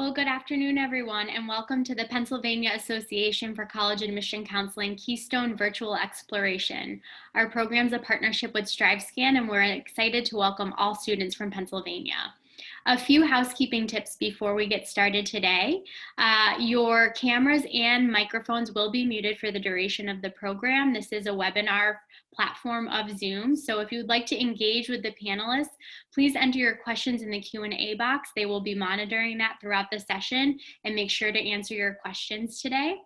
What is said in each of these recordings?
Well, good afternoon, everyone, and welcome to the Pennsylvania Association for College Admission Counseling Keystone Virtual Exploration. Our program is a partnership with StriveScan, and we're excited to welcome all students from Pennsylvania. A few housekeeping tips before we get started today. Your cameras and microphones will be muted for the duration of the program. This is a webinar platform of Zoom. So if you would like to engage with the panelists, please enter your questions in the Q&A box. They will be monitoring that throughout the session and make sure to answer your questions today.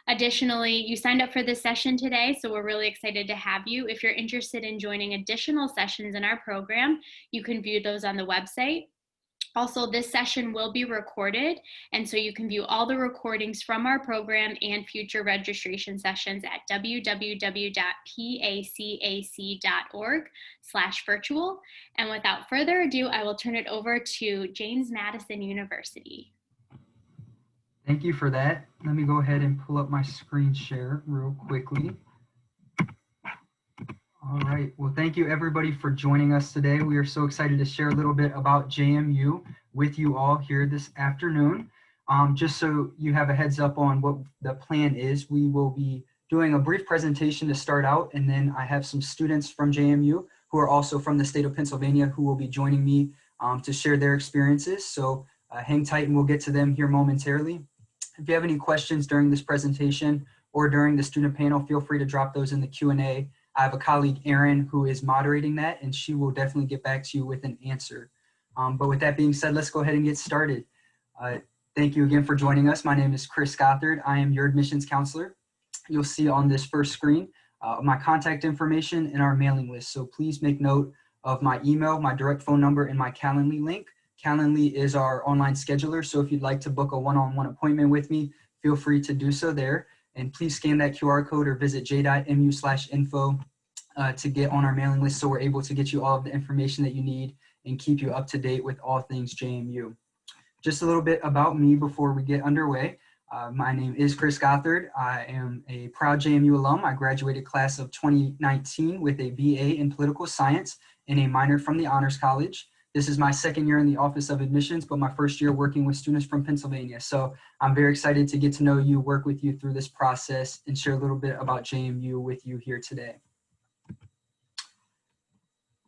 Additionally, you signed up for this session today, so we're really excited to have you. If you're interested in joining additional sessions in our program, you can view those on the website. Also, this session will be recorded, and so you can view all the recordings from our program and future registration sessions at www.pacac.org/virtual. And without further ado, I will turn it over to James Madison University. Thank you for that. Let me go ahead and pull up my screen share real quickly. All right, well, thank you everybody for joining us today. We are so excited to share a little bit about JMU with you all here this afternoon. Just so you have a heads up on what the plan is, we will be doing a brief presentation to start out, and then I have some students from JMU who are also from the state of Pennsylvania who will be joining me to share their experiences. So hang tight and we'll get to them here momentarily. If you have any questions during this presentation or during the student panel, feel free to drop those in the Q&A. I have a colleague, Erin, who is moderating that, and she will definitely get back to you with an answer. But with that being said, let's go ahead and get started. Thank you again for joining us. My name is Chris Gothard. I am your admissions counselor. You'll see on this first screen my contact information and our mailing list. So please make note of my email, my direct phone number, and my Calendly link. Calendly is our online scheduler, so if you'd like to book a one-on-one appointment with me, feel free to do so there. And please scan that QR code or visit j.mu/info to get on our mailing list so we're able to get you all of the information that you need and keep you up to date with all things JMU. Just a little bit about me before we get underway. My name is Chris Gothard. I am a proud JMU alum. I graduated class of 2019 with a BA in political science and a minor from the Honors College. This is my second year in the Office of Admissions, but my first year working with students from Pennsylvania. So I'm very excited to get to know you, work with you through this process, and share a little bit about JMU with you here today.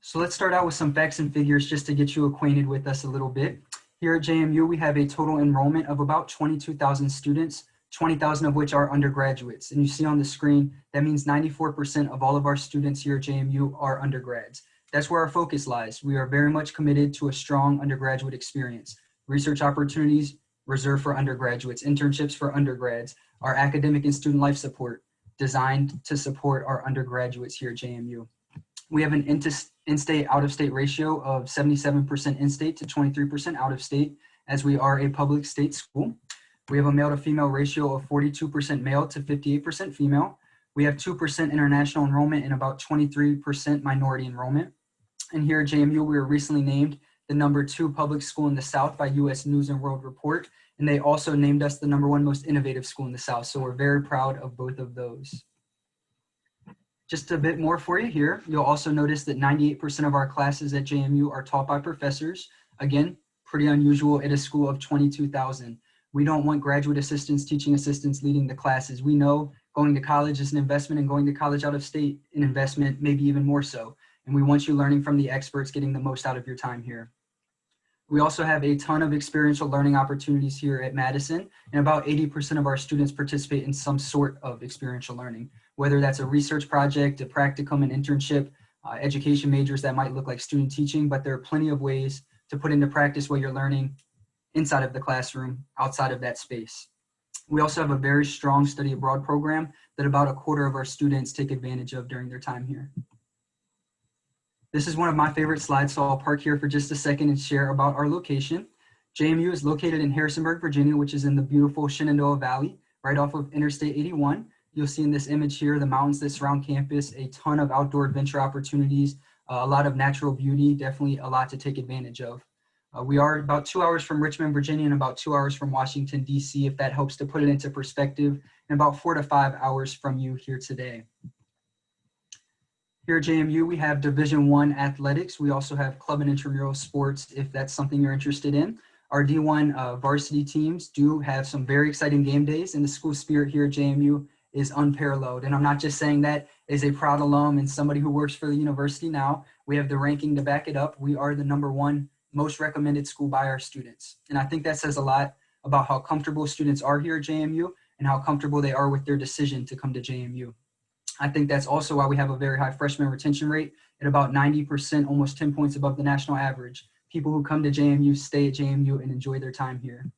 So let's start out with some facts and figures just to get you acquainted with us a little bit. Here at JMU, we have a total enrollment of about 22,000 students, 20,000 of which are undergraduates. And you see on the screen, that means 94% of all of our students here at JMU are undergrads. That's where our focus lies. We are very much committed to a strong undergraduate experience. Research opportunities reserved for undergraduates, internships for undergrads, our academic and student life support designed to support our undergraduates here at JMU. We have an in-state, out-of-state ratio of 77% in-state to 23% out-of-state, as we are a public state school. We have a male to female ratio of 42% male to 58% female. We have 2% international enrollment and about 23% minority enrollment. And here at JMU, we were recently named the #2 public school in the South by US News and World Report. And they also named us the #1 most innovative school in the South. So we're very proud of both of those. Just a bit more for you here. You'll also notice that 98% of our classes at JMU are taught by professors. Again, pretty unusual at a school of 22,000. We don't want graduate assistants, teaching assistants leading the classes. We know going to college is an investment, and going to college out of state an investment, maybe even more so. And we want you learning from the experts, getting the most out of your time here. We also have a ton of experiential learning opportunities here at Madison, and about 80% of our students participate in some sort of experiential learning, whether that's a research project, a practicum, an internship, education majors that might look like student teaching, but there are plenty of ways to put into practice what you're learning inside of the classroom, outside of that space. We also have a very strong study abroad program that about 1/4 of our students take advantage of during their time here. This is one of my favorite slides, so I'll park here for just a second and share about our location. JMU is located in Harrisonburg, Virginia, which is in the beautiful Shenandoah Valley, right off of Interstate 81. You'll see in this image here, the mountains that surround campus, a ton of outdoor adventure opportunities, a lot of natural beauty, definitely a lot to take advantage of. We are about 2 hours from Richmond, Virginia, and about 2 hours from Washington, D.C., if that helps to put it into perspective, and about 4 to 5 hours from you here today. Here at JMU, we have Division I athletics. We also have club and intramural sports, if that's something you're interested in. our D1 varsity teams do have some very exciting game days, and the school spirit here at JMU is unparalleled. And I'm not just saying that as a proud alum and somebody who works for the university now. We have the ranking to back it up. We are the #1 most recommended school by our students. And I think that says a lot about how comfortable students are here at JMU and how comfortable they are with their decision to come to JMU. I think that's also why we have a very high freshman retention rate at about 90%, almost 10 points above the national average. People who come to JMU stay at JMU and enjoy their time here.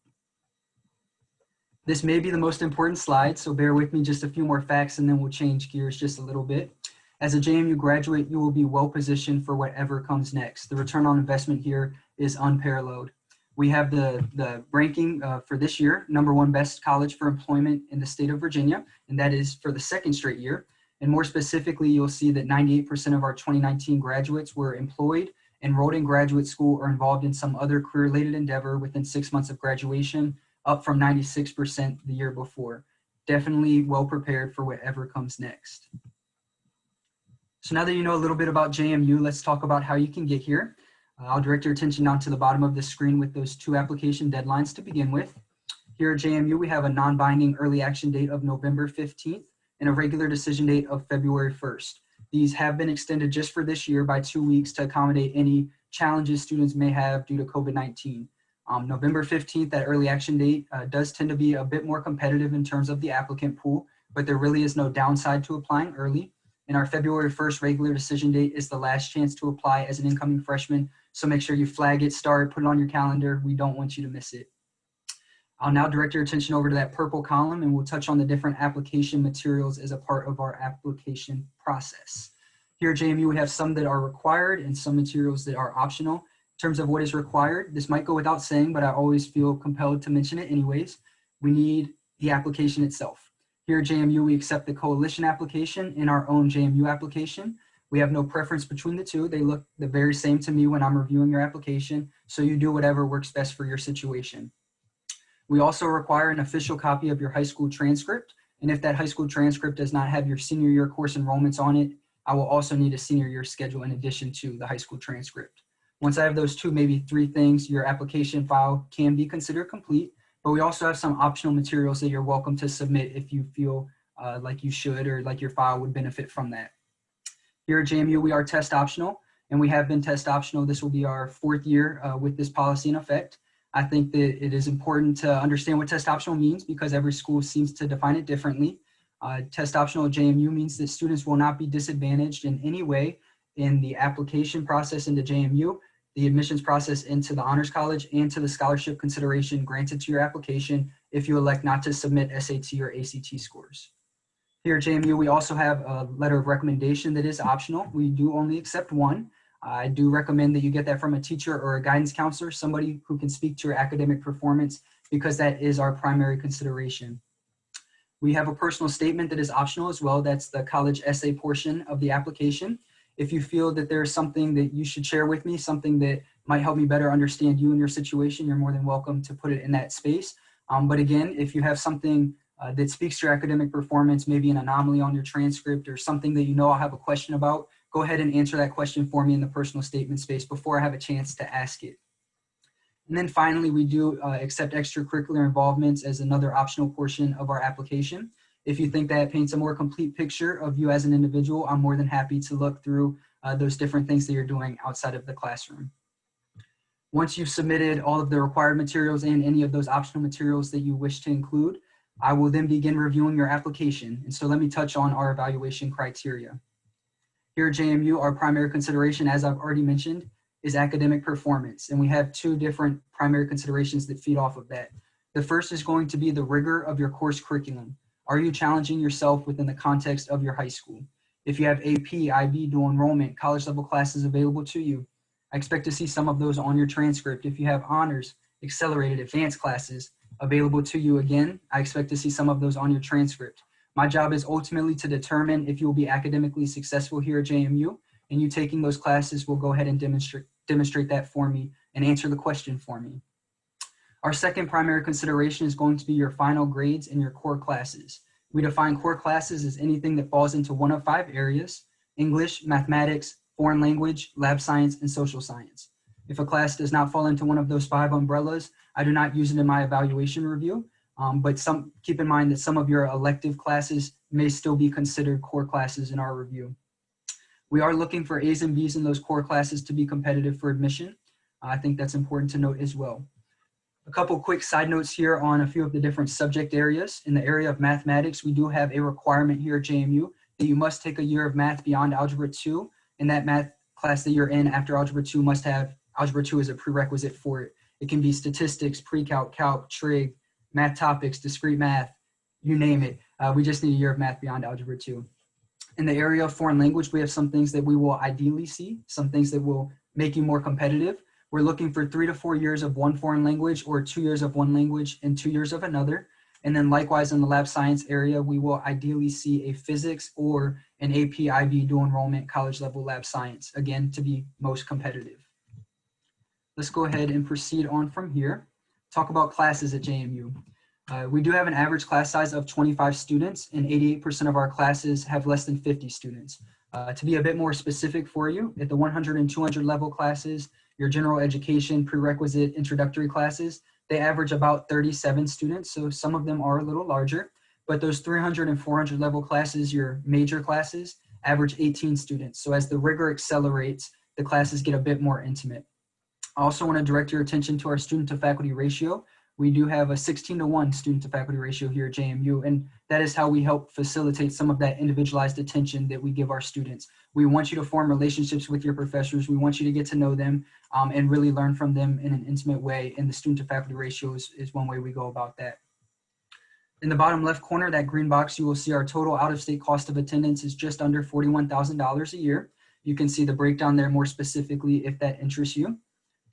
This may be the most important slide, so bear with me just a few more facts and then we'll change gears just a little bit. As a JMU graduate, you will be well positioned for whatever comes next. The return on investment here is unparalleled. We have the ranking for this year, #1 best college for employment in the state of Virginia, and that is for the 2nd straight year. And more specifically, you'll see that 98% of our 2019 graduates were employed, enrolled in graduate school, or involved in some other career-related endeavor within 6 months of graduation, up from 96% the year before. Definitely well prepared for whatever comes next. So now that you know a little bit about JMU, let's talk about how you can get here. I'll direct your attention down to the bottom of the screen with those 2 application deadlines to begin with. Here at JMU, we have a non-binding early action date of November 15th and a regular decision date of February 1st. These have been extended just for this year by 2 weeks to accommodate any challenges students may have due to COVID-19. November 15th, that early action date does tend to be a bit more competitive in terms of the applicant pool, but there really is no downside to applying early. And our February 1st regular decision date is the last chance to apply as an incoming freshman. So make sure you flag it, start, put it on your calendar. We don't want you to miss it. I'll now direct your attention over to that purple column and we'll touch on the different application materials as a part of our application process. Here at JMU, we have some that are required and some materials that are optional. In terms of what is required, this might go without saying, but I always feel compelled to mention it anyways. We need the application itself. Here at JMU, we accept the coalition application and our own JMU application. We have no preference between the two. They look the very same to me when I'm reviewing your application, so you do whatever works best for your situation. We also require an official copy of your high school transcript, and if that high school transcript does not have your senior year course enrollments on it, I will also need a senior year schedule in addition to the high school transcript. Once I have those 2, maybe 3 things, your application file can be considered complete, but we also have some optional materials that you're welcome to submit if you feel like you should or like your file would benefit from that. Here at JMU, we are test optional, and we have been test optional. This will be our 4th year with this policy in effect. I think that it is important to understand what test optional means because every school seems to define it differently. Test optional at JMU means that students will not be disadvantaged in any way in the application process into JMU, the admissions process into the Honors College, and to the scholarship consideration granted to your application if you elect not to submit SAT or ACT scores. Here at JMU, we also have a letter of recommendation that is optional. We do only accept 1. I do recommend that you get that from a teacher or a guidance counselor, somebody who can speak to your academic performance because that is our primary consideration. We have a personal statement that is optional as well. That's the college essay portion of the application. If you feel that there's something that you should share with me, something that might help me better understand you and your situation, you're more than welcome to put it in that space. But again, if you have something that speaks to your academic performance, maybe an anomaly on your transcript or something that you know I'll have a question about, go ahead and answer that question for me in the personal statement space before I have a chance to ask it. And then finally, we do accept extracurricular involvements as another optional portion of our application. If you think that paints a more complete picture of you as an individual, I'm more than happy to look through those different things that you're doing outside of the classroom. Once you've submitted all of the required materials and any of those optional materials that you wish to include, I will then begin reviewing your application. And so let me touch on our evaluation criteria. Here at JMU, our primary consideration, as I've already mentioned, is academic performance. And we have 2 different primary considerations that feed off of that. The first is going to be the rigor of your course curriculum. Are you challenging yourself within the context of your high school? If you have AP, IB, dual enrollment, college level classes available to you, I expect to see some of those on your transcript. If you have honors, accelerated, advanced classes available to you again, I expect to see some of those on your transcript. My job is ultimately to determine if you will be academically successful here at JMU, and you taking those classes will go ahead and demonstrate that for me and answer the question for me. Our second primary consideration is going to be your final grades in your core classes. We define core classes as anything that falls into one of 5 areas: English, mathematics, foreign language, lab science, and social science. If a class does not fall into one of those 5 umbrellas, I do not use it in my evaluation review. But keep in mind that some of your elective classes may still be considered core classes in our review. We are looking for A's and B's in those core classes to be competitive for admission. I think that's important to note as well. A couple quick side notes here on a few of the different subject areas. In the area of mathematics, we do have a requirement here at JMU that you must take a year of math beyond Algebra 2, and that math class that you're in after Algebra 2 must have Algebra 2 as a prerequisite for it. It can be statistics, pre-calc, calc, trig, math topics, discrete math, you name it. We just need a year of math beyond Algebra 2. In the area of foreign language, we have some things that we will ideally see, some things that will make you more competitive. We're looking for 3 to 4 years of one foreign language or 2 years of one language and 2 years of another. And then likewise in the lab science area, we will ideally see a physics or an AP IB dual enrollment college level lab science, again, to be most competitive. Let's go ahead and proceed on from here. Talk about classes at JMU. We do have an average class size of 25 students, and 88% of our classes have less than 50 students. To be a bit more specific for you, at the 100 and 200 level classes, your general education, prerequisite, introductory classes, they average about 37 students, so some of them are a little larger, but those 300 and 400 level classes, your major classes, average 18 students. So as the rigor accelerates, the classes get a bit more intimate. I also want to direct your attention to our student to faculty ratio. We do have a 16-to-1 student to faculty ratio here at JMU, and that is how we help facilitate some of that individualized attention that we give our students. We want you to form relationships with your professors. We want you to get to know them and really learn from them in an intimate way, and the student to faculty ratio is one way we go about that. In the bottom left corner, that green box, you will see our total out-of-state cost of attendance is just under $41,000 a year. You can see the breakdown there more specifically if that interests you.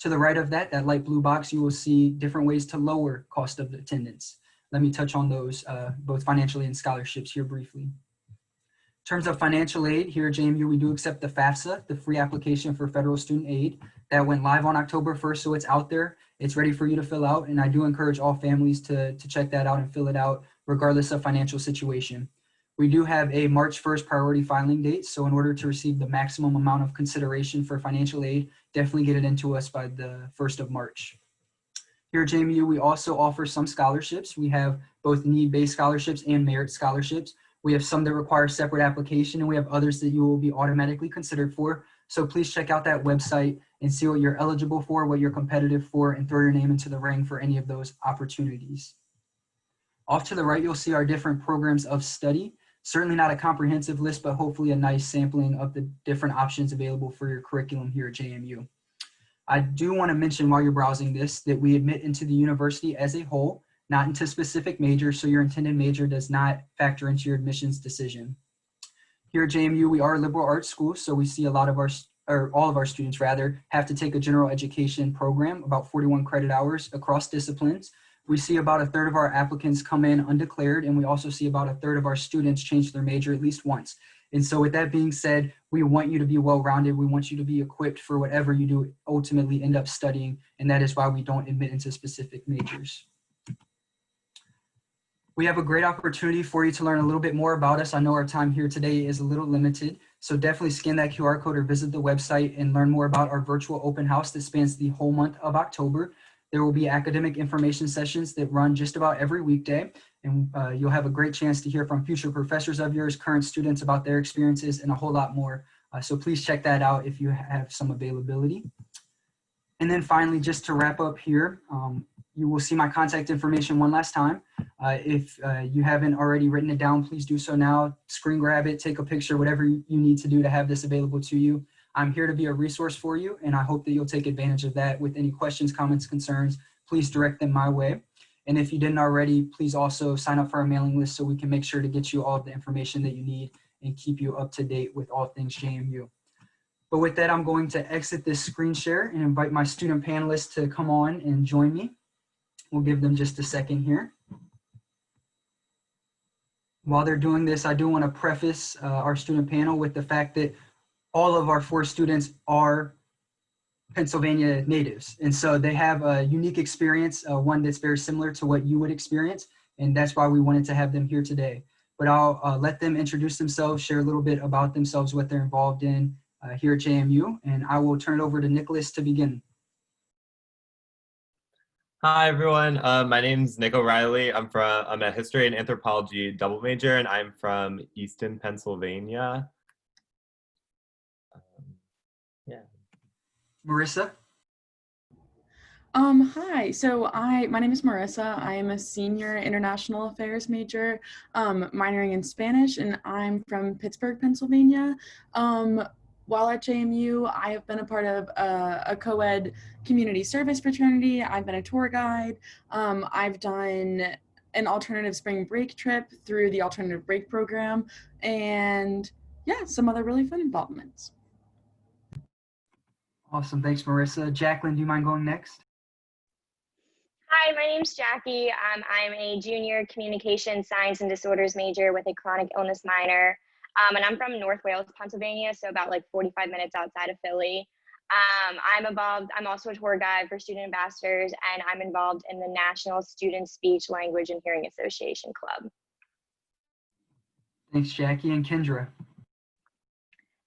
To the right of that, that light blue box, you will see different ways to lower cost of attendance. Let me touch on those, both financially and scholarships here briefly. In terms of financial aid, here at JMU, we do accept the FAFSA, the free application for federal student aid. That went live on October 1st, so it's out there. It's ready for you to fill out, and I do encourage all families to check that out and fill it out, regardless of financial situation. We do have a March 1st priority filing date, so in order to receive the maximum amount of consideration for financial aid, definitely get it into us by the 1st of March. Here at JMU, we also offer some scholarships. We have both need-based scholarships and merit scholarships. We have some that require separate application, and we have others that you will be automatically considered for. So please check out that website and see what you're eligible for, what you're competitive for, and throw your name into the ring for any of those opportunities. Off to the right, you'll see our different programs of study. Certainly not a comprehensive list, but hopefully a nice sampling of the different options available for your curriculum here at JMU. I do want to mention while you're browsing this that we admit into the university as a whole, not into specific majors, so your intended major does not factor into your admissions decision. Here at JMU, we are a liberal arts school, so we see a lot of all of our students rather, have to take a general education program, about 41 credit hours across disciplines. We see about a third of our applicants come in undeclared, and we also see about a third of our students change their major at least once. And so with that being said, we want you to be well-rounded. We want you to be equipped for whatever you do ultimately end up studying, and that is why we don't admit into specific majors. We have a great opportunity for you to learn a little bit more about us. I know our time here today is a little limited, so definitely scan that QR code or visit the website and learn more about our virtual open house that spans the whole month of October. There will be academic information sessions that run just about every weekday, and you'll have a great chance to hear from future professors of yours, current students about their experiences, and a whole lot more. So please check that out if you have some availability. And then finally, just to wrap up here, you will see my contact information one last time. If you haven't already written it down, please do so now. Screen grab it, take a picture, whatever you need to do to have this available to you. I'm here to be a resource for you, and I hope that you'll take advantage of that. With any questions, comments, concerns, please direct them my way. And if you didn't already, please also sign up for our mailing list so we can make sure to get you all of the information that you need and keep you up to date with all things JMU. But with that, I'm going to exit this screen share and invite my student panelists to come on and join me. We'll give them just a second here. While they're doing this, I do want to preface our student panel with the fact that all of our 4 students are Pennsylvania natives. And so they have a unique experience, one that's very similar to what you would experience. And that's why we wanted to have them here today. But I'll let them introduce themselves, share a little bit about themselves, what they're involved in here at JMU. And I will turn it over to Nicholas to begin. Hi everyone. My name's Nick O'Reilly. I'm a history and anthropology double major, and I'm from Easton, Pennsylvania. Yeah. Marissa? Hi. My name is Marissa. I am a senior international affairs major, minoring in Spanish, and I'm from Pittsburgh, Pennsylvania. While at JMU, I have been a part of a co-ed community service fraternity. I've been a tour guide. I've done an alternative spring break trip through the alternative break program, and yeah, some other really fun involvements. Awesome. Thanks, Marissa. Jacqueline, do you mind going next? Hi, my name's Jackie. I'm a junior communication science and disorders major with a chronic illness minor. And I'm from North Wales, Pennsylvania, so about like 45 minutes outside of Philly. I'm also a tour guide for student ambassadors, and I'm involved in the National Student Speech, Language, and Hearing Association Club. Thanks, Jackie. And Kendra?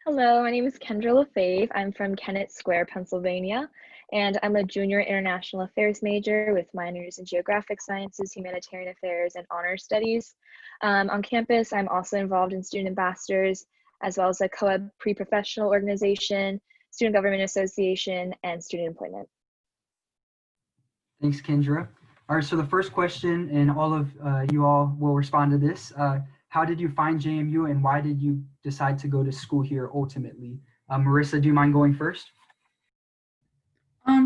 Hello, my name is Kendra LaFave. I'm from Kennett Square, Pennsylvania, and I'm a junior international affairs major with minors in geographic sciences, humanitarian affairs, and honor studies. On campus, I'm also involved in student ambassadors, as well as a co-ed pre-professional organization, student government association, and student employment. Thanks, Kendra. All right, so the first question, and all of you all will respond to this. How did you find JMU, and why did you decide to go to school here ultimately? Marissa, do you mind going first?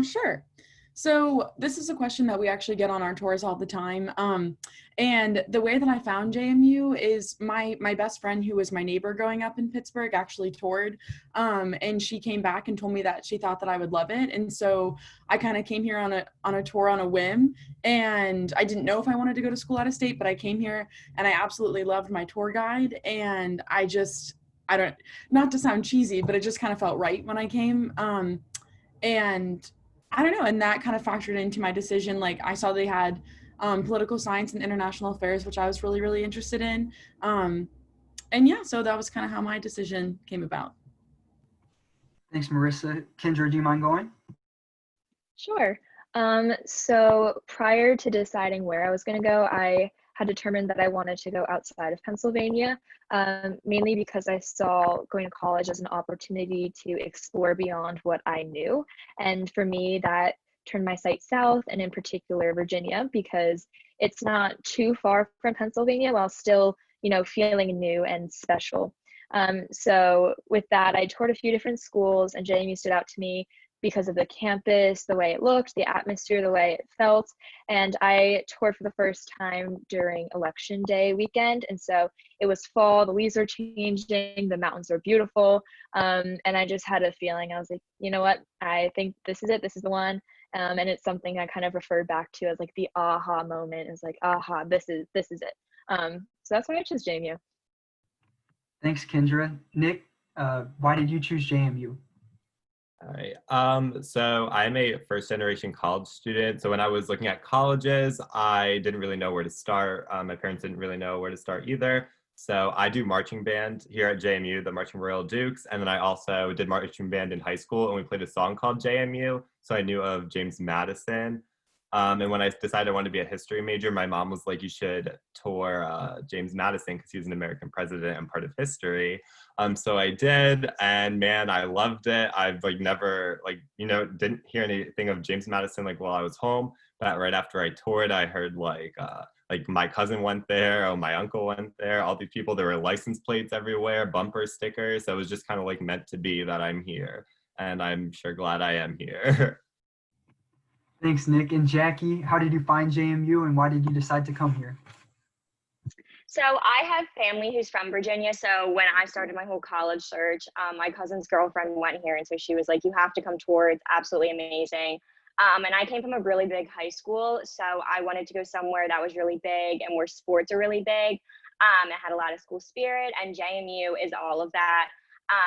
Sure. So this is a question that we actually get on our tours all the time. And the way that I found JMU is my best friend, who was my neighbor growing up in Pittsburgh, actually toured. And she came back and told me that she thought that I would love it. And so I kind of came here on a tour on a whim. And I didn't know if I wanted to go to school out of state, but I came here and I absolutely loved my tour guide. And not to sound cheesy, but it just kind of felt right when I came. And I don't know, and that kind of factored into my decision. Like, I saw they had political science and international affairs, which I was really, really interested in. And yeah, so that was kind of how my decision came about. Thanks, Marissa. Kendra, do you mind going? Sure. So prior to deciding where I was going to go, I had determined that I wanted to go outside of Pennsylvania, mainly because I saw going to college as an opportunity to explore beyond what I knew. And for me, that turned my sight south, and in particular, Virginia, because it's not too far from Pennsylvania while still, feeling new and special. So with that, I toured a few different schools, and JMU stood out to me because of the campus, the way it looked, the atmosphere, the way it felt. And I toured for the first time during election day weekend. And so it was fall, the leaves are changing, the mountains are beautiful. And I just had a feeling, I was like, you know what, I think this is it, this is the one. And it's something I kind of referred back to as like the aha moment. It's like, aha, this is it. So that's why I chose JMU. Thanks, Kendra. Nick, why did you choose JMU? All right. So I'm a first generation college student. So when I was looking at colleges, I didn't really know where to start. My parents didn't really know where to start either. So I do marching band here at JMU, the Marching Royal Dukes. And then I also did marching band in high school, and we played a song called JMU. So I knew of James Madison. And when I decided I wanted to be a history major, my mom was like, you should tour James Madison because he was an American president and part of history. So I did, and man, I loved it. I've never didn't hear anything of James Madison while I was home, but right after I toured, I heard like my cousin went there, oh, my uncle went there, all these people, there were license plates everywhere, bumper stickers. So it was just kind of meant to be that I'm here, and I'm sure glad I am here. Thanks, Nick. And Jackie, how did you find JMU, and why did you decide to come here? So I have family who's from Virginia. So when I started my whole college search, my cousin's girlfriend went here. And so she was like, you have to come tour. It's absolutely amazing. And I came from a really big high school. So I wanted to go somewhere that was really big and where sports are really big. It had a lot of school spirit, and JMU is all of that.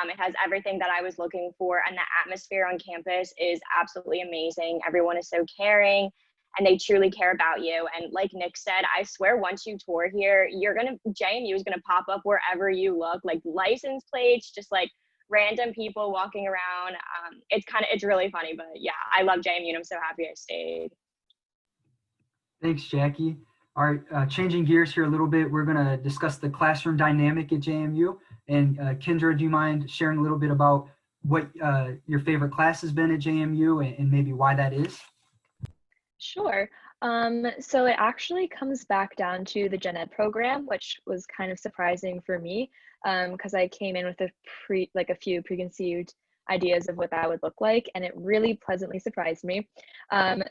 It has everything that I was looking for, and the atmosphere on campus is absolutely amazing. Everyone is so caring, and they truly care about you. And like Nick said, I swear once you tour here, JMU is gonna pop up wherever you look, like license plates, just like random people walking around. It's really funny, but yeah, I love JMU, and I'm so happy I stayed. Thanks, Jackie. All right, changing gears here a little bit, we're going to discuss the classroom dynamic at JMU. And Kendra, do you mind sharing a little bit about what your favorite class has been at JMU and maybe why that is? Sure. So it actually comes back down to the gen ed program, which was kind of surprising for me because I came in with a few preconceived ideas of what that would look like, and it really pleasantly surprised me.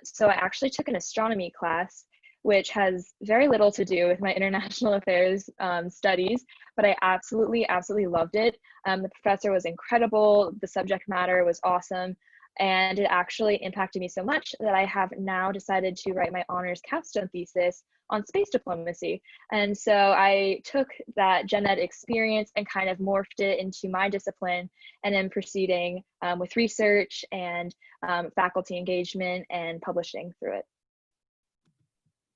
So I actually took an astronomy class, which has very little to do with my international affairs studies, but I absolutely loved it. The professor was incredible. The subject matter was awesome. And it actually impacted me so much that I have now decided to write my honors capstone thesis on space diplomacy. And so I took that gen ed experience and kind of morphed it into my discipline, and then proceeding with research and faculty engagement and publishing through it.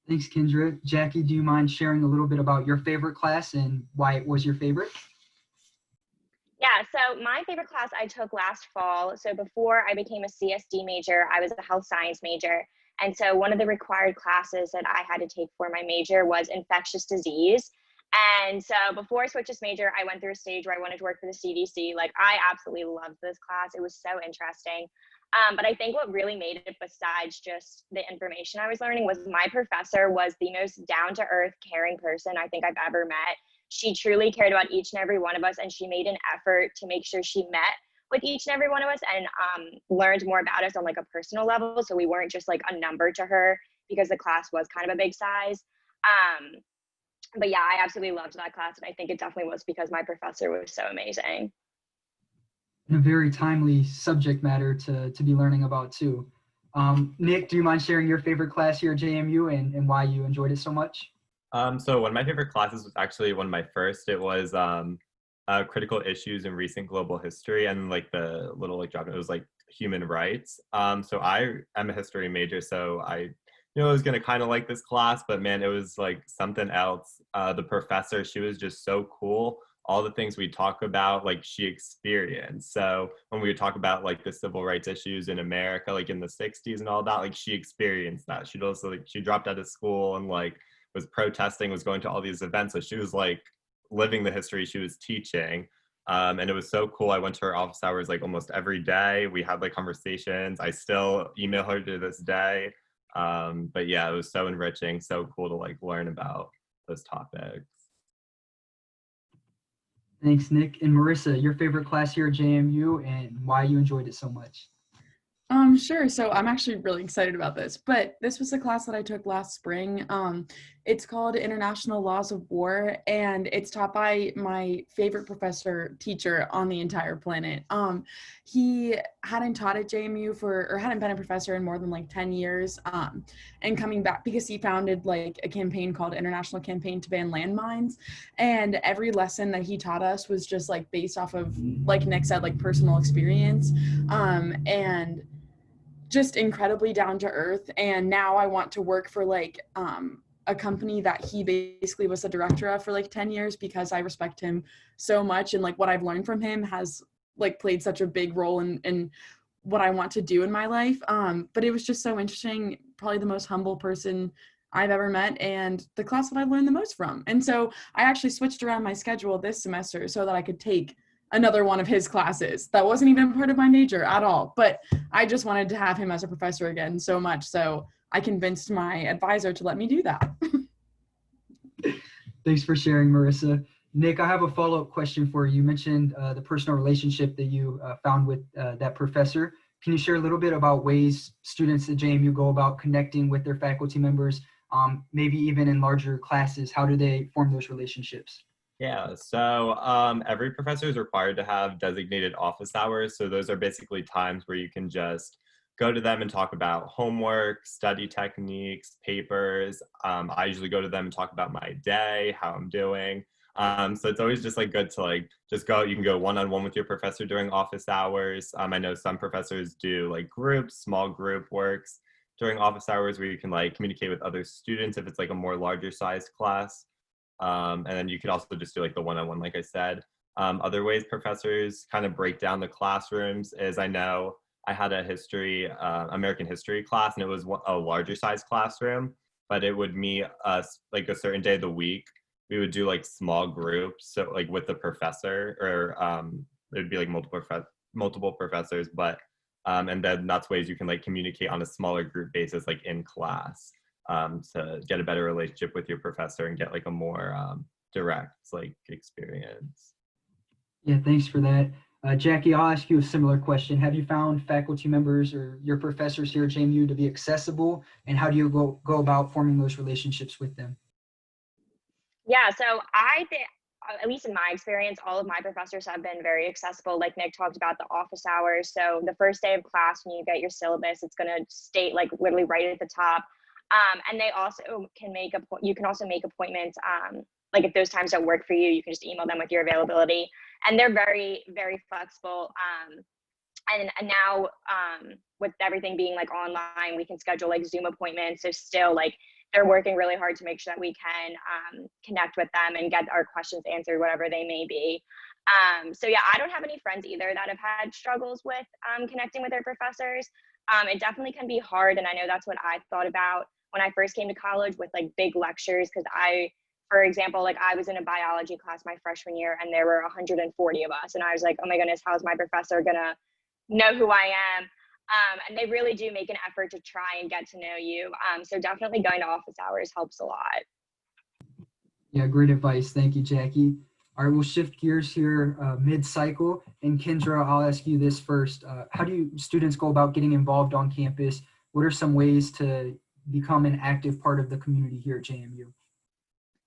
Thanks, Kendra. Jackie, do you mind sharing a little bit about your favorite class and why it was your favorite? Yeah, so my favorite class I took last fall. So before I became a CSD major, I was a health science major. And so one of the required classes that I had to take for my major was infectious disease. And so before I switched this major, I went through a stage where I wanted to work for the CDC. Like, I absolutely loved this class. It was so interesting. But I think what really made it, besides just the information I was learning, was my professor was the most down-to-earth, caring person I think I've ever met. She truly cared about each and every one of us, and she made an effort to make sure she met with each and every one of us and learned more about us on like a personal level. So we weren't just like a number to her, because the class was kind of a big size. But yeah, I absolutely loved that class, and I think it definitely was because my professor was so amazing. And a very timely subject matter to be learning about too. Nick, do you mind sharing your favorite class here at JMU and why you enjoyed it so much? So one of my favorite classes was actually one of my first. It was critical issues in recent global history, and like the little like job, it was like human rights. So I am a history major, so I knew I was gonna kind of like this class, but man, it was like something else. The professor, she was just so cool. All the things we talk about, like she experienced. So when we would talk about like the civil rights issues in America, like in the 60s and all that, like she experienced that. She'd also like, she dropped out of school and like was protesting, was going to all these events. So she was like living the history she was teaching. And it was so cool. I went to her office hours like almost every day. We had like conversations. I still email her to this day. But yeah, it was so enriching, so cool to like learn about those topics. Thanks, Nick. And Marissa, your favorite class here at JMU and why you enjoyed it so much? Sure. So I'm actually really excited about this, but this was a class that I took last spring. It's called International Laws of War, and it's taught by my favorite teacher on the entire planet. He hadn't taught at JMU or hadn't been a professor in more than like 10 years, and coming back because he founded like a campaign called International Campaign to Ban Landmines. And every lesson that he taught us was just like based off of, like Nick said, like personal experience, and just incredibly down to earth. And now I want to work for like a company that he basically was the director of for like 10 years because I respect him so much, and like what I've learned from him has like played such a big role in what I want to do in my life. But it was just so interesting, probably the most humble person I've ever met, and the class that I've learned the most from. And so I actually switched around my schedule this semester so that I could take another one of his classes that wasn't even part of my major at all, but I just wanted to have him as a professor again so much, so I convinced my advisor to let me do that. Thanks for sharing, Marissa. Nick, I have a follow-up question for you. You mentioned the personal relationship that you found with that professor. Can you share a little bit about ways students at JMU go about connecting with their faculty members, maybe even in larger classes? How do they form those relationships? Yeah, so every professor is required to have designated office hours. So those are basically times where you can just go to them and talk about homework, study techniques, papers. I usually go to them and talk about my day, how I'm doing. So it's always just like good to like just go, you can go one-on-one with your professor during office hours. I know some professors do like groups, small group works during office hours where you can like communicate with other students if it's like a more larger sized class. And then you could also just do like the one-on-one, like I said. Other ways professors kind of break down the classrooms is I know I had a American history class, and it was a larger size classroom. but it would meet us like a certain day of the week. We would do like small groups, so like with the professor, or it would be like multiple professors, but and then that's ways you can like communicate on a smaller group basis, like in class, to get a better relationship with your professor and get like a more direct like experience. Yeah, thanks for that. Jackie, I'll ask you a similar question. Have you found faculty members or your professors here at JMU to be accessible, and how do you go about forming those relationships with them? Yeah, so I think, at least in my experience, all of my professors have been very accessible. Like Nick talked about the office hours. So the first day of class, when you get your syllabus, it's going to state like literally right at the top. And they also can you can also make appointments. Like if those times don't work for you, you can just email them with your availability. And they're very, very flexible. And now with everything being like online, we can schedule like Zoom appointments. So still like they're working really hard to make sure that we can connect with them and get our questions answered, whatever they may be. So yeah, I don't have any friends either that have had struggles with connecting with their professors. It definitely can be hard. And I know that's what I thought about when I first came to college with like big lectures. Cause for example, like I was in a biology class my freshman year and there were 140 of us. And I was like, oh my goodness, how's my professor gonna know who I am? And they really do make an effort to try and get to know you. So definitely going to office hours helps a lot. Yeah, great advice. Thank you, Jackie. All right, we'll shift gears here mid-cycle. And Kendra, I'll ask you this first. How do students go about getting involved on campus? What are some ways to become an active part of the community here at JMU?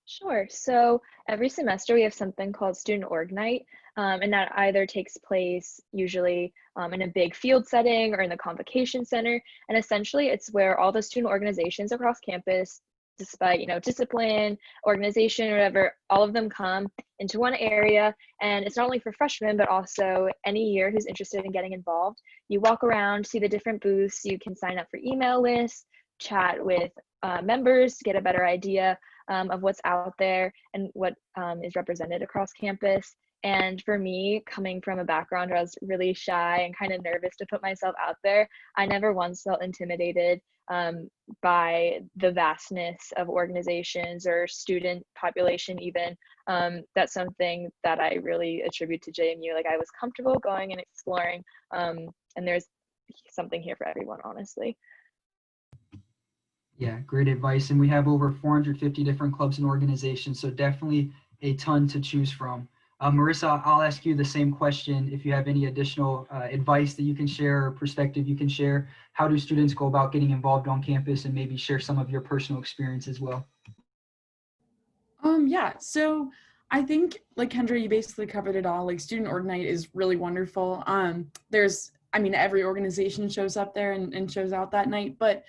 Sure. So every semester we have something called Student Org Night, and that either takes place usually in a big field setting or in the convocation center. And essentially it's where all the student organizations across campus, despite, discipline, organization, or whatever, all of them come into one area. And it's not only for freshmen, but also any year who's interested in getting involved. You walk around, see the different booths, you can sign up for email lists, chat with members to get a better idea of what's out there and what is represented across campus. And for me, coming from a background where I was really shy and kind of nervous to put myself out there, I never once felt intimidated by the vastness of organizations or student population even. That's something that I really attribute to JMU. Like I was comfortable going and exploring, and there's something here for everyone, honestly. Yeah, great advice. And we have over 450 different clubs and organizations, so definitely a ton to choose from. Marissa, I'll ask you the same question. If you have any additional advice that you can share or perspective you can share, how do students go about getting involved on campus, and maybe share some of your personal experience as well? Yeah, so I think like Kendra, you basically covered it all. Like Student Org Night is really wonderful. Every organization shows up there and shows out that night, but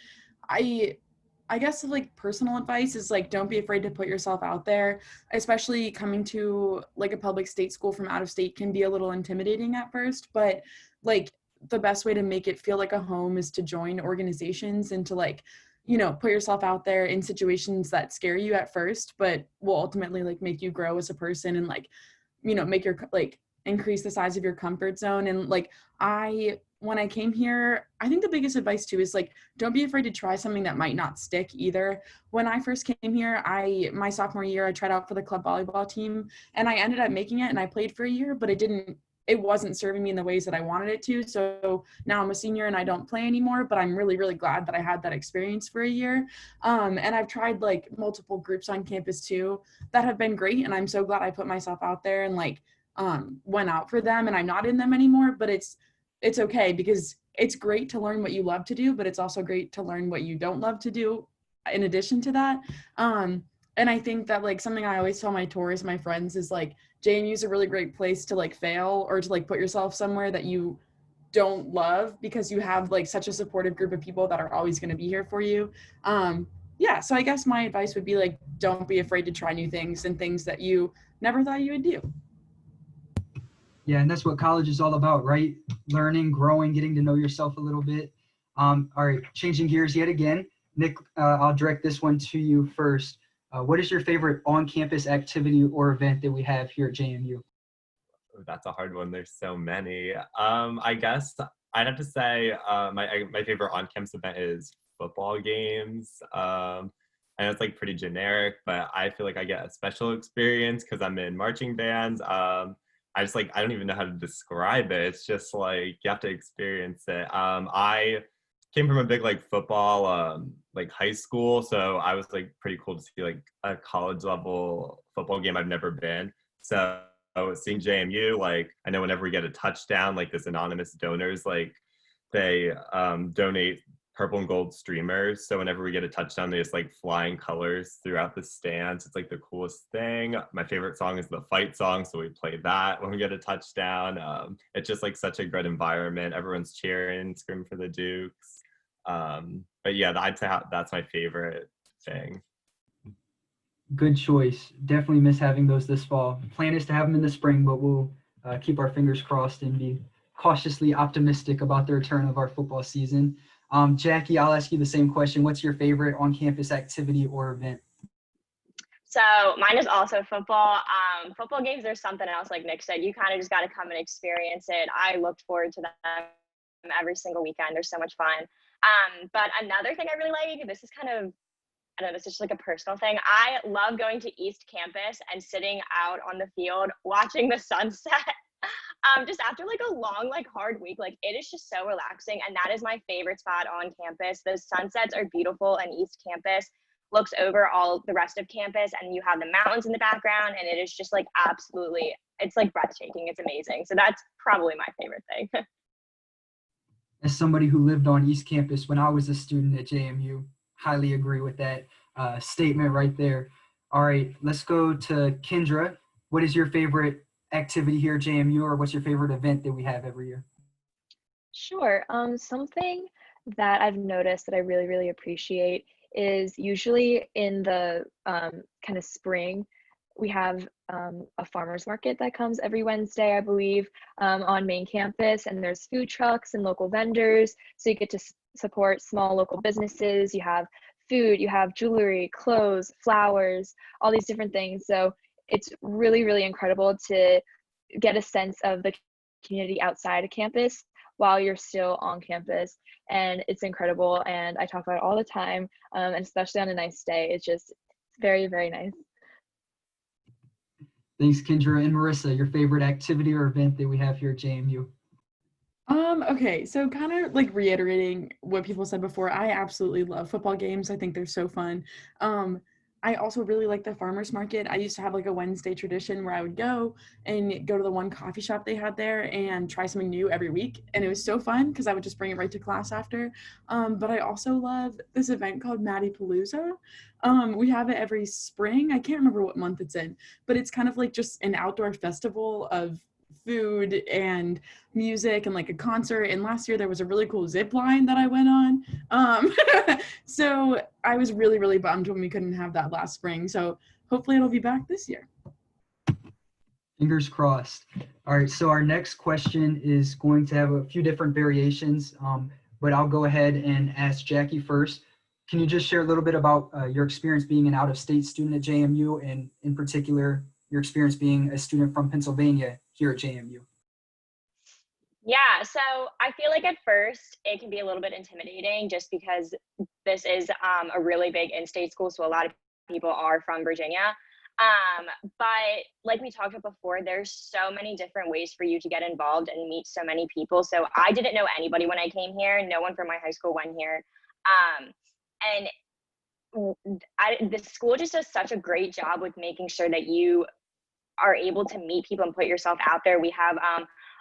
I guess like personal advice is like, don't be afraid to put yourself out there, especially coming to like a public state school from out of state can be a little intimidating at first, but like the best way to make it feel like a home is to join organizations and to like, put yourself out there in situations that scare you at first, but will ultimately like make you grow as a person and like, make your like increase the size of your comfort zone. And like when I came here, I think the biggest advice too is like, don't be afraid to try something that might not stick either. When I first came here, my sophomore year, I tried out for the club volleyball team and I ended up making it and I played for a year, but it wasn't serving me in the ways that I wanted it to. So now I'm a senior and I don't play anymore, but I'm really, really glad that I had that experience for a year. And I've tried like multiple groups on campus too that have been great. And I'm so glad I put myself out there and like went out for them, and I'm not in them anymore, but it's okay because it's great to learn what you love to do, but it's also great to learn what you don't love to do in addition to that. And I think that like something I always tell my tourists, my friends, is like JMU is a really great place to like fail or to like put yourself somewhere that you don't love, because you have like such a supportive group of people that are always going to be here for you. So I guess my advice would be like, don't be afraid to try new things and things that you never thought you would do. Yeah, and that's what college is all about, right? Learning, growing, getting to know yourself a little bit. All right, changing gears yet again. Nick, I'll direct this one to you first. What is your favorite on-campus activity or event that we have here at JMU? That's a hard one. There's so many. I guess I'd have to say my favorite on-campus event is football games. and it's like pretty generic, but I feel like I get a special experience because I'm in marching bands. I just like, I don't even know how to describe it. It's just like you have to experience it. I came from a big like football like high school, so I was like pretty cool to see like a college level football game I've never been. So seeing JMU, like I know whenever we get a touchdown, like this anonymous donors, like they donate purple and gold streamers. So whenever we get a touchdown, they just like flying colors throughout the stands. It's like the coolest thing. My favorite song is the fight song, so we play that when we get a touchdown. It's just like such a good environment. Everyone's cheering, screaming for the Dukes. But yeah, I'd say that's my favorite thing. Good choice. Definitely miss having those this fall. Plan is to have them in the spring, but we'll keep our fingers crossed and be cautiously optimistic about the return of our football season. Jackie, I'll ask you the same question. What's your favorite on-campus activity or event? So mine is also football. Football games are something else, like Nick said. You kind of just got to come and experience it. I looked forward to them every single weekend. They're so much fun. But another thing I really like, this is kind of, I don't know, this is just like a personal thing. I love going to East Campus and sitting out on the field watching the sunset. Just after like a long, like hard week, like it is just so relaxing. And that is my favorite spot on campus. Those sunsets are beautiful, and East Campus looks over all the rest of campus, and you have the mountains in the background, and it is just like absolutely, it's like breathtaking. It's amazing. So that's probably my favorite thing. As somebody who lived on East Campus when I was a student at JMU, highly agree with that statement right there. All right, let's go to Kendra. What is your favorite activity here at JMU, or what's your favorite event that we have every year? Sure. Something that I've noticed that I really, really appreciate is usually in the kind of spring, we have a farmer's market that comes every Wednesday, I believe, on main campus, and there's food trucks and local vendors. So you get to support small local businesses. You have food, you have jewelry, clothes, flowers, all these different things. So it's really, really incredible to get a sense of the community outside of campus while you're still on campus. And it's incredible. And I talk about it all the time, and especially on a nice day. It's just very, very nice. Thanks, Kendra. And Marissa, your favorite activity or event that we have here at JMU? Okay, so kind of like reiterating what people said before, I absolutely love football games. I think they're so fun. I also really like the farmer's market. I used to have like a Wednesday tradition where I would go and go to the one coffee shop they had there and try something new every week. And it was so fun because I would just bring it right to class after. But I also love this event called Palooza. We have it every spring. I can't remember what month it's in, but it's kind of like just an outdoor festival of food and music and like a concert. And last year there was a really cool zip line that I went on. So I was really, really bummed when we couldn't have that last spring. So hopefully it'll be back this year. Fingers crossed. All right, so our next question is going to have a few different variations, but I'll go ahead and ask Jackie first. Can you just share a little bit about your experience being an out-of-state student at JMU, and in particular, your experience being a student from Pennsylvania here at JMU? Yeah, so I feel like at first it can be a little bit intimidating just because this is a really big in-state school, so a lot of people are from Virginia. But like we talked about before, there's so many different ways for you to get involved and meet so many people. So I didn't know anybody when I came here. No one from my high school went here. And the school just does such a great job with making sure that you are able to meet people and put yourself out there. We have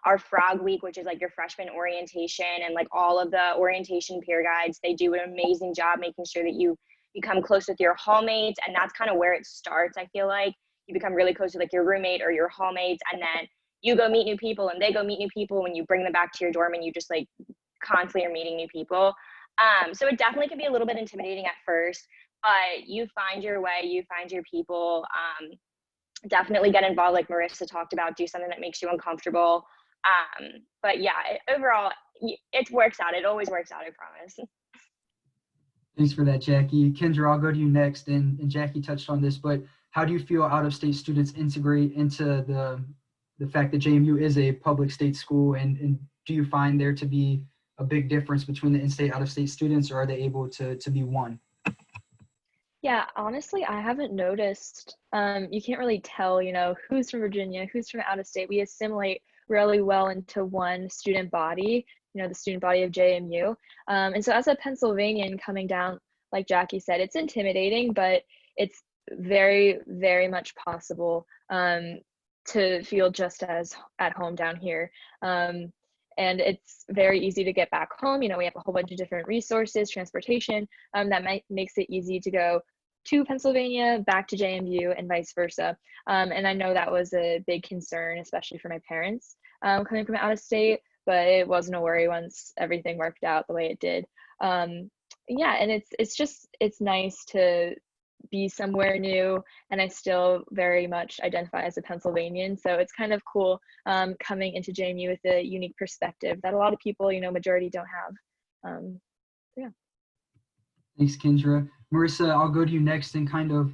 our Frog Week, which is like your freshman orientation, and like all of the orientation peer guides. They do an amazing job making sure that you become close with your hallmates, and that's kind of where it starts. I feel like you become really close with like your roommate or your hallmates, and then you go meet new people and they go meet new people when you bring them back to your dorm, and you just like constantly are meeting new people. So it definitely can be a little bit intimidating at first, but you find your way, you find your people. Definitely get involved, like Marissa talked about, do something that makes you uncomfortable. But yeah, overall, it works out. It always works out, I promise. Thanks for that, Jackie. Kendra, I'll go to you next. And Jackie touched on this, but how do you feel out-of-state students integrate into the fact that JMU is a public state school? And do you find there to be a big difference between the in-state, out-of-state students, or are they able to be one? Yeah, honestly, I haven't noticed. You can't really tell, who's from Virginia, who's from out of state. We assimilate really well into one student body, the student body of JMU. And so as a Pennsylvanian coming down, like Jackie said, it's intimidating, but it's very, very much possible to feel just as at home down here. And it's very easy to get back home. We have a whole bunch of different resources, transportation, that makes it easy to go to Pennsylvania, back to JMU, and vice versa. And I know that was a big concern, especially for my parents coming from out of state, but it wasn't a worry once everything worked out the way it did. Yeah, and it's nice to be somewhere new, and I still very much identify as a Pennsylvanian. So it's kind of cool coming into JMU with a unique perspective that a lot of people, majority don't have. Yeah. Thanks, Kendra. Marissa, I'll go to you next, and kind of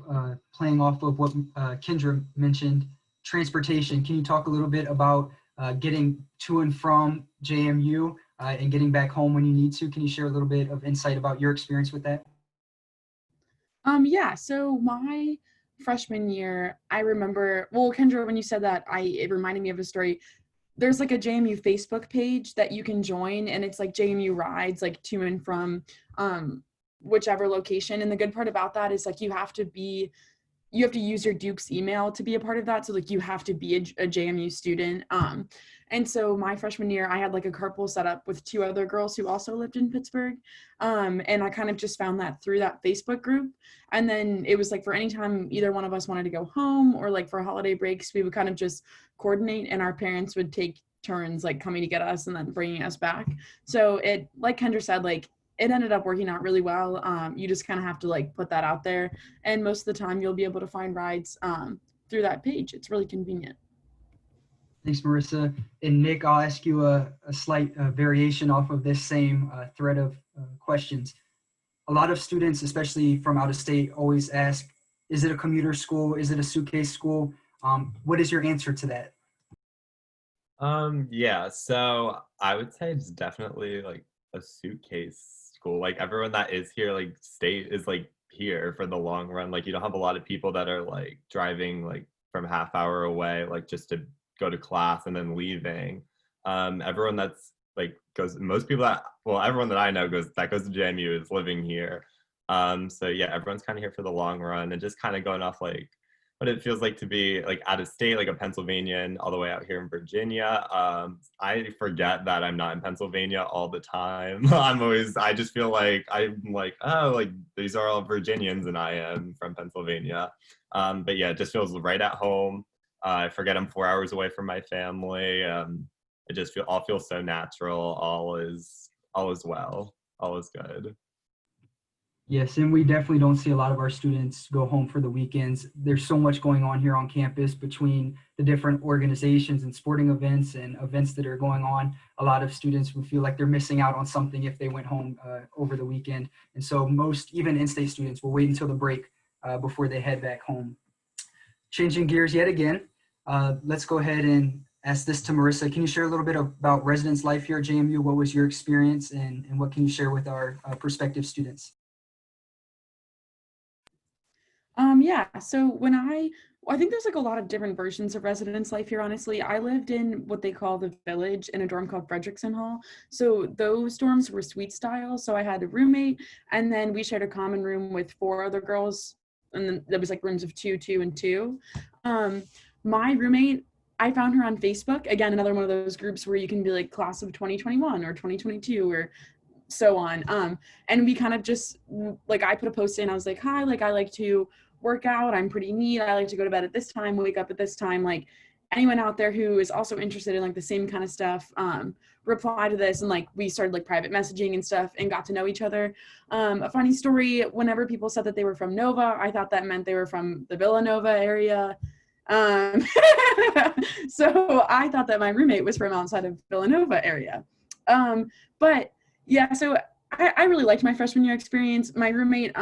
playing off of what Kendra mentioned, transportation. Can you talk a little bit about getting to and from JMU and getting back home when you need to? Can you share a little bit of insight about your experience with that? Yeah, so my freshman year, I remember, well, Kendra, when you said that, it reminded me of a story. There's like a JMU Facebook page that you can join, and it's like JMU rides like to and from whichever location. And the good part about that is like you have to use your Duke's email to be a part of that. So like you have to be a JMU student. And so my freshman year, I had like a carpool set up with two other girls who also lived in Pittsburgh. And I kind of just found that through that Facebook group. And then it was like for any time either one of us wanted to go home or like for holiday breaks, we would kind of just coordinate, and our parents would take turns like coming to get us and then bringing us back. So it, like Kendra said, like it ended up working out really well. You just kind of have to like put that out there, and most of the time you'll be able to find rides through that page. It's really convenient. Thanks, Marissa. And Nick, I'll ask you a slight variation off of this same thread of questions. A lot of students, especially from out of state, always ask, is it a commuter school? Is it a suitcase school? What is your answer to that? Yeah, so I would say it's definitely like a suitcase school. Like everyone that is here, like is like here for the long run. Like you don't have a lot of people that are like driving like from a half hour away, like just to go to class and then leaving. Everyone that's like everyone that I know goes to JMU is living here. So yeah, everyone's kind of here for the long run, and just kind of going off like what it feels like to be like out of state, like a Pennsylvanian all the way out here in Virginia. I forget that I'm not in Pennsylvania all the time. I just feel like I'm like, oh, like these are all Virginians and I am from Pennsylvania. But yeah, it just feels right at home. I forget I'm 4 hours away from my family. It just all feels so natural. All is well. All is good. Yes, and we definitely don't see a lot of our students go home for the weekends. There's so much going on here on campus between the different organizations and sporting events and events that are going on. A lot of students would feel like they're missing out on something if they went home over the weekend. And so most, even in-state students, will wait until the break before they head back home. Changing gears yet again, let's go ahead and ask this to Marissa. Can you share a little bit about residence life here at JMU? What was your experience, and what can you share with our prospective students? Yeah, so I think there's like a lot of different versions of residence life here, honestly. I lived in what they call the Village in a dorm called Frederickson Hall. So those dorms were suite style. So I had a roommate, and then we shared a common room with 4 other girls, and then there was like rooms of 2, 2, and 2. My roommate, I found her on Facebook. Again, another one of those groups where you can be like class of 2021 or 2022 or so on. And we kind of just, like, I put a post in, I was like, hi, like I like to work out, I'm pretty neat, I like to go to bed at this time, wake up at this time, like anyone out there who is also interested in like the same kind of stuff, reply to this. And like we started like private messaging and stuff and got to know each other. A funny story, whenever people said that they were from Nova, I thought that meant they were from the Villanova area. So I thought that my roommate was from outside of Villanova area. But yeah, so I really liked my freshman year experience. My roommate,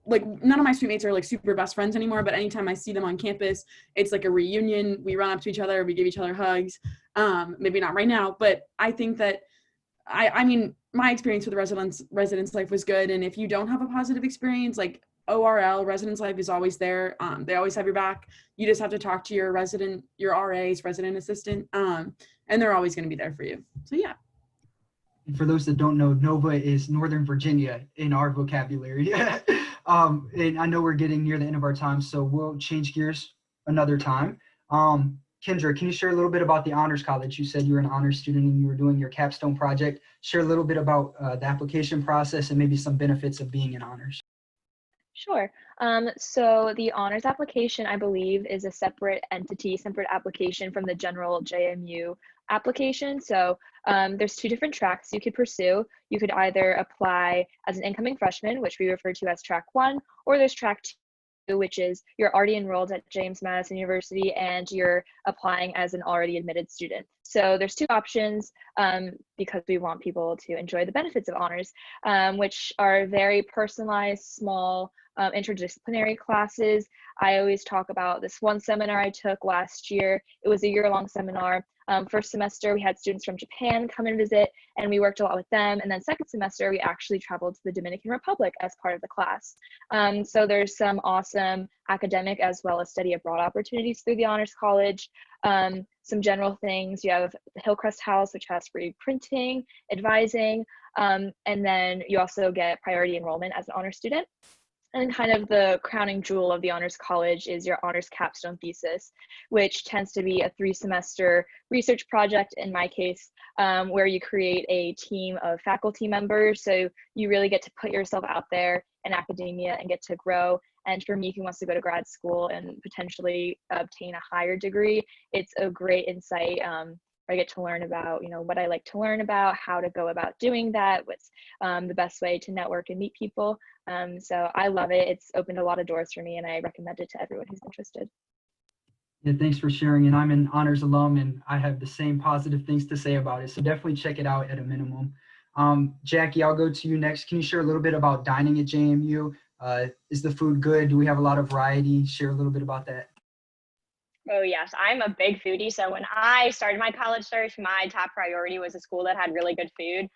like none of my suite mates are like super best friends anymore, but anytime I see them on campus, it's like a reunion. We run up to each other, we give each other hugs. Maybe not right now, but I think that I mean, my experience with residence life was good. And if you don't have a positive experience, like ORL, Residence Life, is always there. They always have your back. You just have to talk to your RA's resident assistant, and they're always going to be there for you. So yeah. And for those that don't know, Nova is Northern Virginia in our vocabulary. And I know we're getting near the end of our time, so we'll change gears another time. Kendra, can you share a little bit about the Honors College? You said you were an honors student and you were doing your capstone project. Share a little bit about the application process and maybe some benefits of being in honors. Sure. So the honors application, I believe, is a separate entity, separate application from the general JMU application. So there's two different tracks you could pursue. You could either apply as an incoming freshman, which we refer to as track 1, or there's track 2, which is you're already enrolled at James Madison University and you're applying as an already admitted student. So there's two options because we want people to enjoy the benefits of honors, which are very personalized, small, interdisciplinary classes. I always talk about this one seminar I took last year. It was a year-long seminar. First semester, we had students from Japan come and visit, and we worked a lot with them. And then second semester, we actually traveled to the Dominican Republic as part of the class. So there's some awesome academic as well as study abroad opportunities through the Honors College. Some general things, you have the Hillcrest House, which has free printing, advising, and then you also get priority enrollment as an honor student. And kind of the crowning jewel of the Honors College is your honors capstone thesis, which tends to be a 3-semester research project, in my case, where you create a team of faculty members. So you really get to put yourself out there in academia and get to grow. And for me, who wants to go to grad school and potentially obtain a higher degree, it's a great insight. I get to learn about, what I like to learn about, how to go about doing that, what's the best way to network and meet people. So I love it. It's opened a lot of doors for me, and I recommend it to everyone who's interested. Yeah, thanks for sharing. And I'm an honors alum, and I have the same positive things to say about it. So definitely check it out at a minimum. Jackie, I'll go to you next. Can you share a little bit about dining at JMU? Is the food good? Do we have a lot of variety? Share a little bit about that. Oh yes, I'm a big foodie. So when I started my college search, my top priority was a school that had really good food.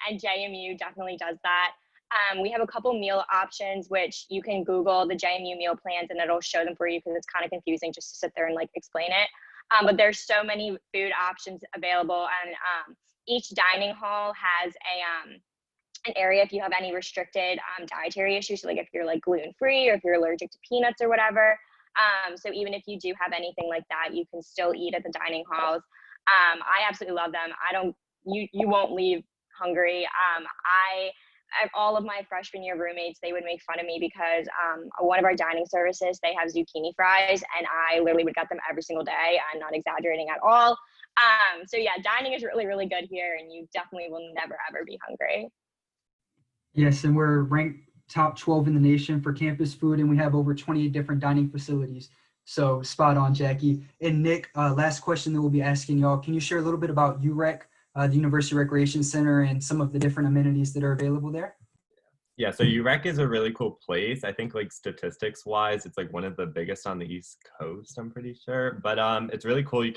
And JMU definitely does that. We have a couple meal options, which you can Google the JMU meal plans and it'll show them for you because it's kind of confusing just to sit there and explain it. But there's so many food options available, and each dining hall has an area if you have any restricted dietary issues. So if you're gluten-free or if you're allergic to peanuts or whatever. So even if you do have anything like that, you can still eat at the dining halls. I absolutely love them. You won't leave hungry. All of my freshman year roommates, they would make fun of me because one of our dining services, they have zucchini fries, and I literally would get them every single day. I'm not exaggerating at all. So yeah, dining is really, really good here, and you definitely will never, ever be hungry. Yes, and we're ranked top 12 in the nation for campus food, and we have over 28 different dining facilities. So spot on, Jackie. And Nick, last question that we'll be asking y'all, can you share a little bit about UREC, the University Recreation Center, and some of the different amenities that are available there? Yeah, so UREC is a really cool place. I think statistics wise, it's one of the biggest on the East Coast, I'm pretty sure. But it's really cool. You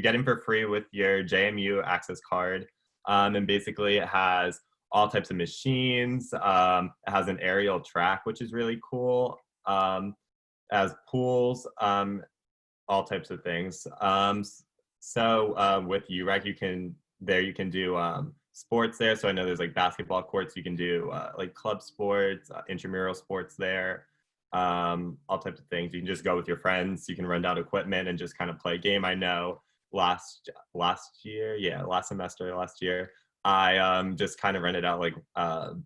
get in for free with your JMU access card. And basically it has all types of machines. It has an aerial track, which is really cool. It has pools, all types of things. So with UREC, you can do sports there. So I know there's basketball courts. You can do club sports, intramural sports there, all types of things. You can just go with your friends. You can rent out equipment and just kind of play a game. I know last semester, I just kind of rented out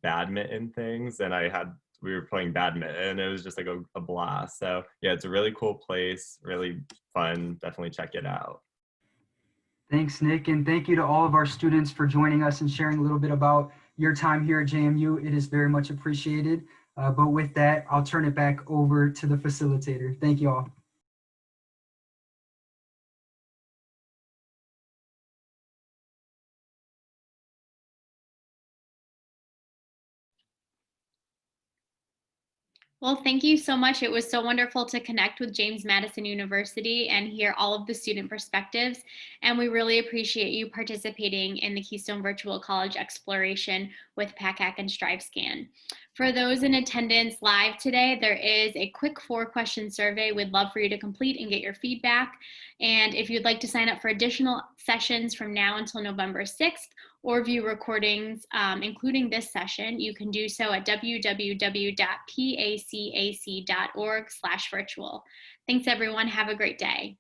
badminton things, and we were playing badminton, and it was just a blast. So yeah, it's a really cool place, really fun. Definitely check it out. Thanks, Nick, and thank you to all of our students for joining us and sharing a little bit about your time here at JMU. It is very much appreciated. But with that, I'll turn it back over to the facilitator. Thank you all. Well, thank you so much. It was so wonderful to connect with James Madison University and hear all of the student perspectives. And we really appreciate you participating in the Keystone Virtual College Exploration with PACAC and StriveScan. For those in attendance live today, there is a quick 4-question survey we'd love for you to complete and get your feedback. And if you'd like to sign up for additional sessions from now until November 6th, or view recordings, including this session, you can do so at www.pacac.org/virtual. Thanks, everyone. Have a great day.